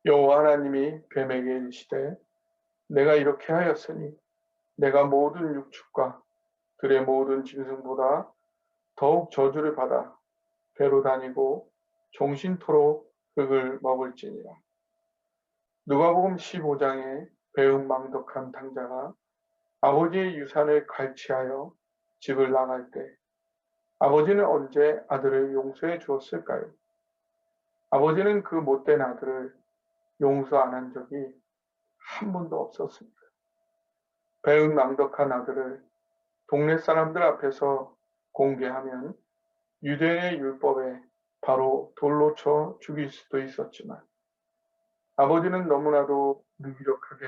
여호와 하나님이 뱀에게 이르시되 내가 이렇게 하였으니 내가 모든 육축과 들의 모든 짐승보다 더욱 저주를 받아 배로 다니고 종신토록 흙을 먹을지니라. 누가복음 15장에 배은망덕한 당자가 아버지의 유산을 갈취하여 집을 나갈 때 아버지는 언제 아들을 용서해 주었을까요? 아버지는 그 못된 아들을 용서 안 한 적이 한 번도 없었습니다. 배은망덕한 아들을 동네 사람들 앞에서 공개하면 유대인의 율법에 바로 돌로 쳐 죽일 수도 있었지만 아버지는 너무나도 무기력하게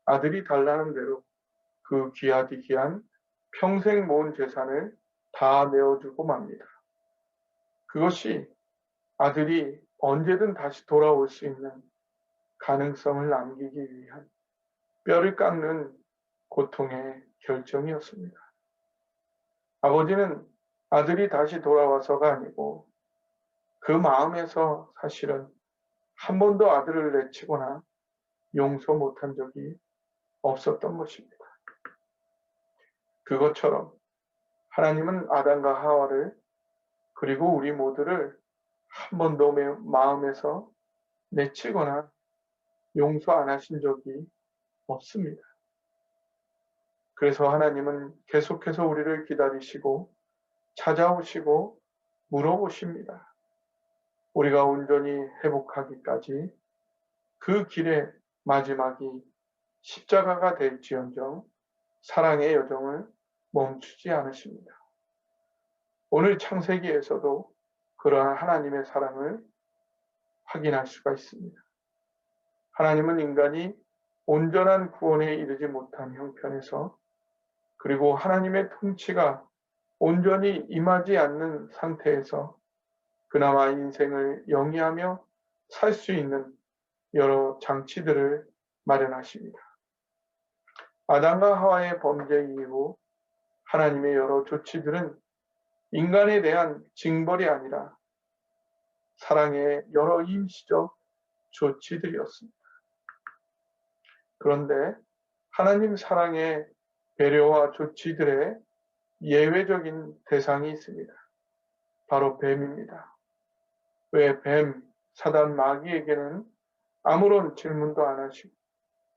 아들이 달라는 대로 그 귀하디귀한 평생 모은 재산을 다 내어주고 맙니다. 그것이 아들이 언제든 다시 돌아올 수 있는 가능성을 남기기 위한 뼈를 깎는 고통의 결정이었습니다. 아버지는 아들이 다시 돌아와서가 아니고 그 마음에서 사실은 한 번도 아들을 내치거나 용서 못한 적이 없었던 것입니다. 그것처럼 하나님은 아담과 하와를 그리고 우리 모두를 한 번도 마음에서 내치거나 용서 안 하신 적이 없습니다. 그래서 하나님은 계속해서 우리를 기다리시고 찾아오시고 물어보십니다. 우리가 온전히 회복하기까지 그 길의 마지막이 십자가가 될지언정 사랑의 여정을 멈추지 않으십니다. 오늘 창세기에서도 그러한 하나님의 사랑을 확인할 수가 있습니다. 하나님은 인간이 온전한 구원에 이르지 못한 형편에서 그리고 하나님의 통치가 온전히 임하지 않는 상태에서 그나마 인생을 영위하며 살 수 있는 여러 장치들을 마련하십니다. 아담과 하와의 범죄 이후 하나님의 여러 조치들은 인간에 대한 징벌이 아니라 사랑의 여러 임시적 조치들이었습니다. 그런데 하나님 사랑의 배려와 조치들의 예외적인 대상이 있습니다. 바로 뱀입니다. 왜 뱀, 사단 마귀에게는 아무런 질문도 안 하시고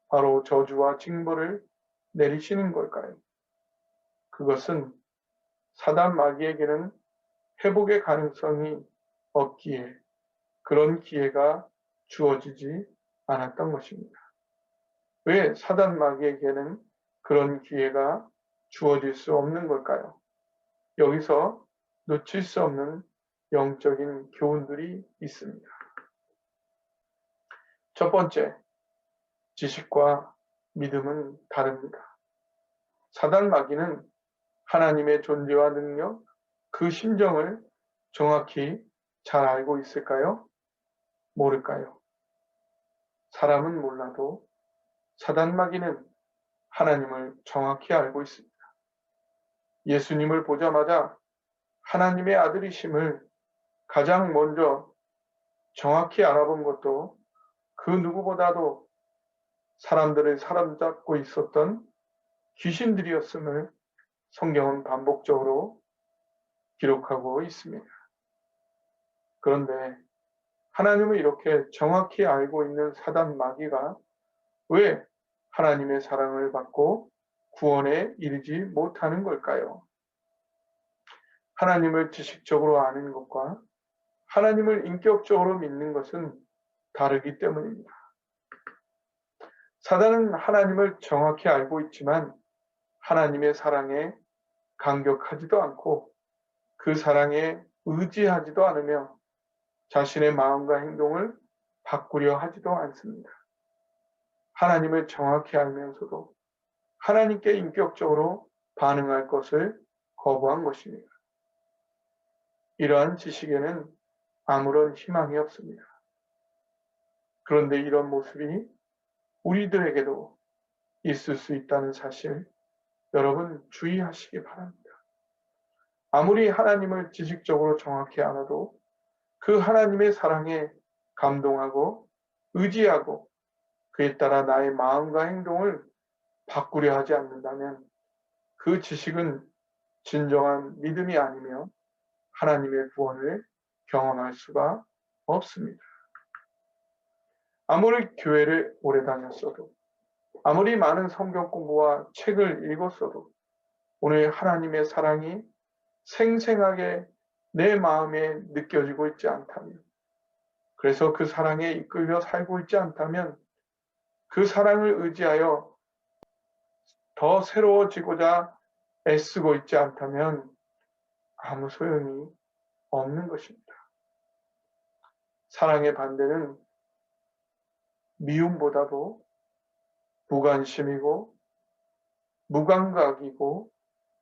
바로 저주와 징벌을 내리시는 걸까요? 그것은 사단 마귀에게는 회복의 가능성이 없기에 그런 기회가 주어지지 않았던 것입니다. 왜 사단 마귀에게는 그런 기회가 주어질 수 없는 걸까요? 여기서 놓칠 수 없는 영적인 교훈들이 있습니다. 첫 번째, 지식과 믿음은 다릅니다. 사단 마귀는 하나님의 존재와 능력, 그 심정을 정확히 잘 알고 있을까요? 모를까요? 사람은 몰라도 사단 마귀는 하나님을 정확히 알고 있습니다. 예수님을 보자마자 하나님의 아들이심을 가장 먼저 정확히 알아본 것도 그 누구보다도 사람들을 사로잡고 있었던 귀신들이었음을 성경은 반복적으로 기록하고 있습니다. 그런데 하나님을 이렇게 정확히 알고 있는 사단 마귀가 왜 하나님의 사랑을 받고 구원에 이르지 못하는 걸까요? 하나님을 지식적으로 아는 것과 하나님을 인격적으로 믿는 것은 다르기 때문입니다. 사단은 하나님을 정확히 알고 있지만 하나님의 사랑에 감격하지도 않고 그 사랑에 의지하지도 않으며 자신의 마음과 행동을 바꾸려 하지도 않습니다. 하나님을 정확히 알면서도 하나님께 인격적으로 반응할 것을 거부한 것입니다. 이러한 지식에는 아무런 희망이 없습니다. 그런데 이런 모습이 우리들에게도 있을 수 있다는 사실, 여러분 주의하시기 바랍니다. 아무리 하나님을 지식적으로 정확히 알아도 그 하나님의 사랑에 감동하고 의지하고 그에 따라 나의 마음과 행동을 바꾸려 하지 않는다면 그 지식은 진정한 믿음이 아니며 하나님의 구원을 경험할 수가 없습니다. 아무리 교회를 오래 다녔어도, 아무리 많은 성경 공부와 책을 읽었어도 오늘 하나님의 사랑이 생생하게 내 마음에 느껴지고 있지 않다면, 그래서 그 사랑에 이끌려 살고 있지 않다면, 그 사랑을 의지하여 더 새로워지고자 애쓰고 있지 않다면 아무 소용이 없는 것입니다. 사랑의 반대는 미움보다도 무관심이고 무감각이고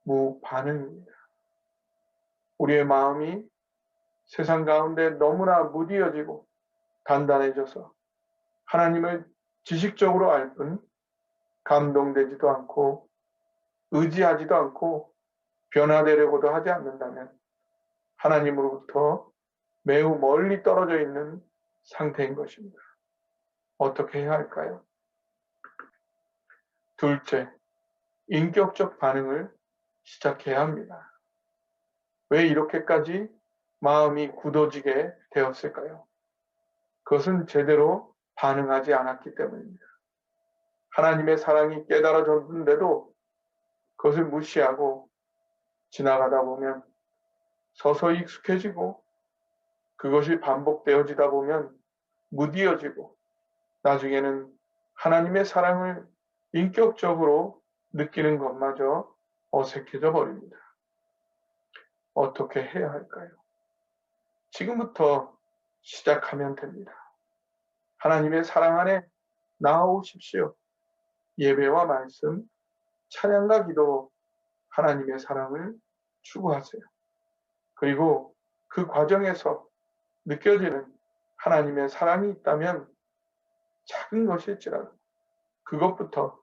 무반응입니다. 우리의 마음이 세상 가운데 너무나 무디어지고 단단해져서 하나님을 지식적으로 알 뿐 감동되지도 않고 의지하지도 않고 변화되려고도 하지 않는다면 하나님으로부터 매우 멀리 떨어져 있는 상태인 것입니다. 어떻게 해야 할까요? 둘째, 인격적 반응을 시작해야 합니다. 왜 이렇게까지 마음이 굳어지게 되었을까요? 그것은 제대로 반응하지 않았기 때문입니다. 하나님의 사랑이 깨달아졌는데도 그것을 무시하고 지나가다 보면 서서히 익숙해지고 그것이 반복되어지다 보면 무디어지고 나중에는 하나님의 사랑을 인격적으로 느끼는 것마저 어색해져 버립니다. 어떻게 해야 할까요? 지금부터 시작하면 됩니다. 하나님의 사랑 안에 나아오십시오. 예배와 말씀, 찬양과 기도로 하나님의 사랑을 추구하세요. 그리고 그 과정에서 느껴지는 하나님의 사랑이 있다면 작은 것일지라도 그것부터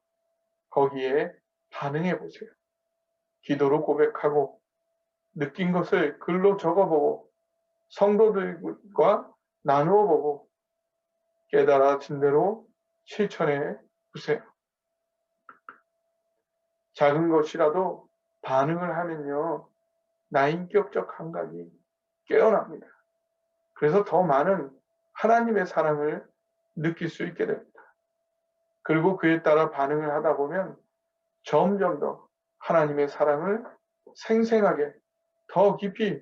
거기에 반응해 보세요. 기도로 고백하고 느낀 것을 글로 적어보고 성도들과 나누어 보고 깨달아진 대로 실천해 보세요. 작은 것이라도 반응을 하면요, 나의 인격적 감각이 깨어납니다. 그래서 더 많은 하나님의 사랑을 느낄 수 있게 됩니다. 그리고 그에 따라 반응을 하다 보면 점점 더 하나님의 사랑을 생생하게, 더 깊이,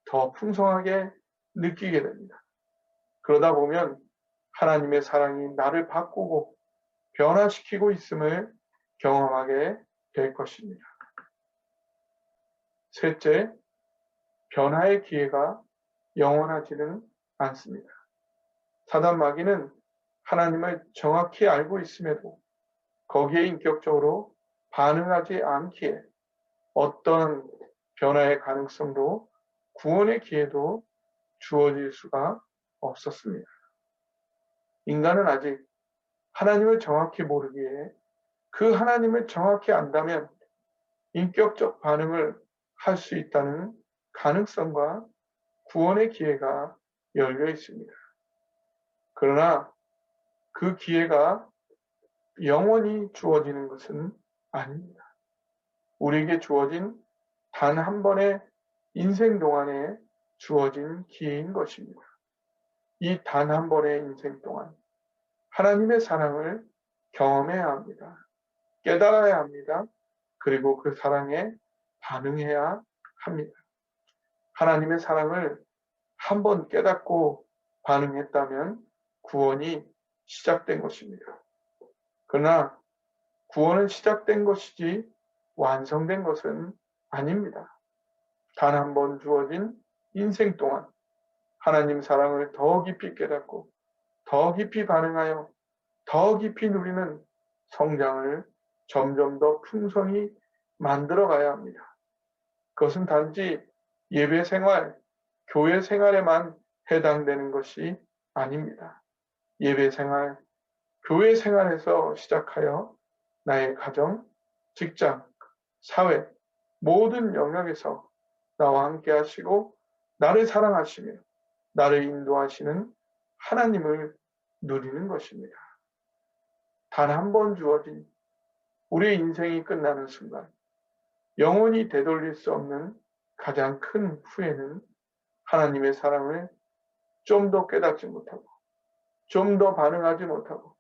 더 풍성하게 느끼게 됩니다. 그러다 보면 하나님의 사랑이 나를 바꾸고 변화시키고 있음을 경험하게 될 것입니다. 셋째, 변화의 기회가 영원하지는 않습니다. 사단 마귀는 하나님을 정확히 알고 있음에도 거기에 인격적으로 반응하지 않기에 어떤 변화의 가능성도 구원의 기회도 주어질 수가 없었습니다. 인간은 아직 하나님을 정확히 모르기에 그 하나님을 정확히 안다면 인격적 반응을 할 수 있다는 가능성과 구원의 기회가 열려 있습니다. 그러나 그 기회가 영원히 주어지는 것은 아닙니다. 우리에게 주어진 단 한 번의 인생 동안에 주어진 기회인 것입니다. 이 단 한 번의 인생 동안 하나님의 사랑을 경험해야 합니다. 깨달아야 합니다. 그리고 그 사랑에 반응해야 합니다. 하나님의 사랑을 한 번 깨닫고 반응했다면 구원이 시작된 것입니다. 그러나 구원은 시작된 것이지 완성된 것은 아닙니다. 단 한 번 주어진 인생 동안 하나님 사랑을 더 깊이 깨닫고 더 깊이 반응하여 더 깊이 누리는 성장을 점점 더 풍성히 만들어 가야 합니다. 그것은 단지 예배 생활, 교회 생활에만 해당되는 것이 아닙니다. 예배 생활, 교회 생활에서 시작하여 나의 가정, 직장, 사회, 모든 영역에서 나와 함께 하시고 나를 사랑하시며 나를 인도하시는 하나님을 누리는 것입니다. 단 한 번 주어진 우리의 인생이 끝나는 순간 영원히 되돌릴 수 없는 가장 큰 후회는 하나님의 사랑을 좀 더 깨닫지 못하고 좀 더 반응하지 못하고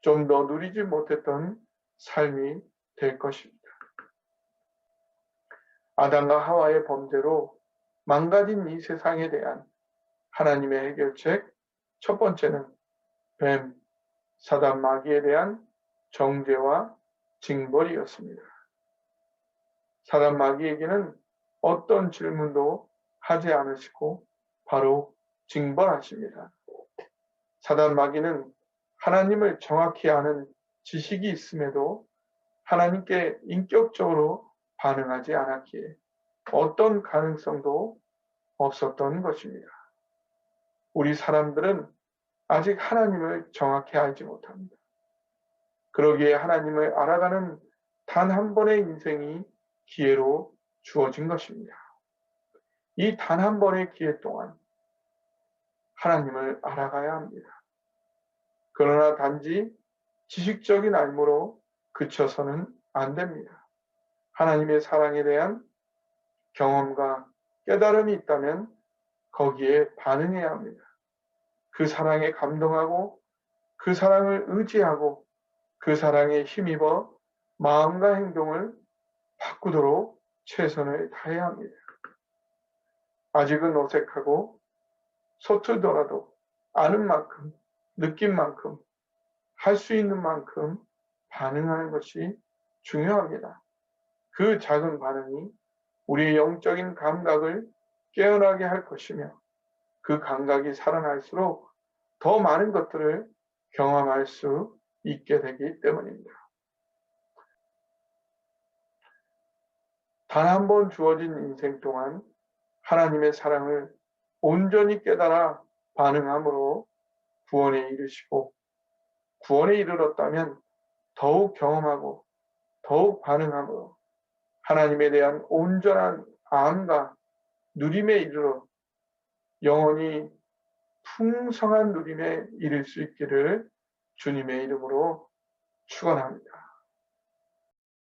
좀 더 누리지 못했던 삶이 될 것입니다. 아담과 하와의 범죄로 망가진 이 세상에 대한 하나님의 해결책 첫 번째는 뱀, 사단 마귀에 대한 정죄와 징벌이었습니다. 사단 마귀에게는 어떤 질문도 하지 않으시고 바로 징벌하십니다. 사단 마귀는 하나님을 정확히 아는 지식이 있음에도 하나님께 인격적으로 반응하지 않았기에 어떤 가능성도 없었던 것입니다. 우리 사람들은 아직 하나님을 정확히 알지 못합니다. 그러기에 하나님을 알아가는 단 한 번의 인생이 기회로 주어진 것입니다. 이 단 한 번의 기회 동안 하나님을 알아가야 합니다. 그러나 단지 지식적인 알무로 그쳐서는 안 됩니다. 하나님의 사랑에 대한 경험과 깨달음이 있다면 거기에 반응해야 합니다. 그 사랑에 감동하고 그 사랑을 의지하고 그 사랑에 힘입어 마음과 행동을 바꾸도록 최선을 다해야 합니다. 아직은 어색하고 서툴더라도 아는 만큼, 느낀 만큼, 할 수 있는 만큼 반응하는 것이 중요합니다. 그 작은 반응이 우리의 영적인 감각을 깨어나게 할 것이며 그 감각이 살아날수록 더 많은 것들을 경험할 수 있게 되기 때문입니다. 단 한 번 주어진 인생 동안 하나님의 사랑을 온전히 깨달아 반응함으로 구원에 이르시고 구원에 이르렀다면 더욱 경험하고 더욱 반응함으로 하나님에 대한 온전한 암과 누림에 이르러 영원히 풍성한 누림에 이를 수 있기를 주님의 이름으로 축원합니다.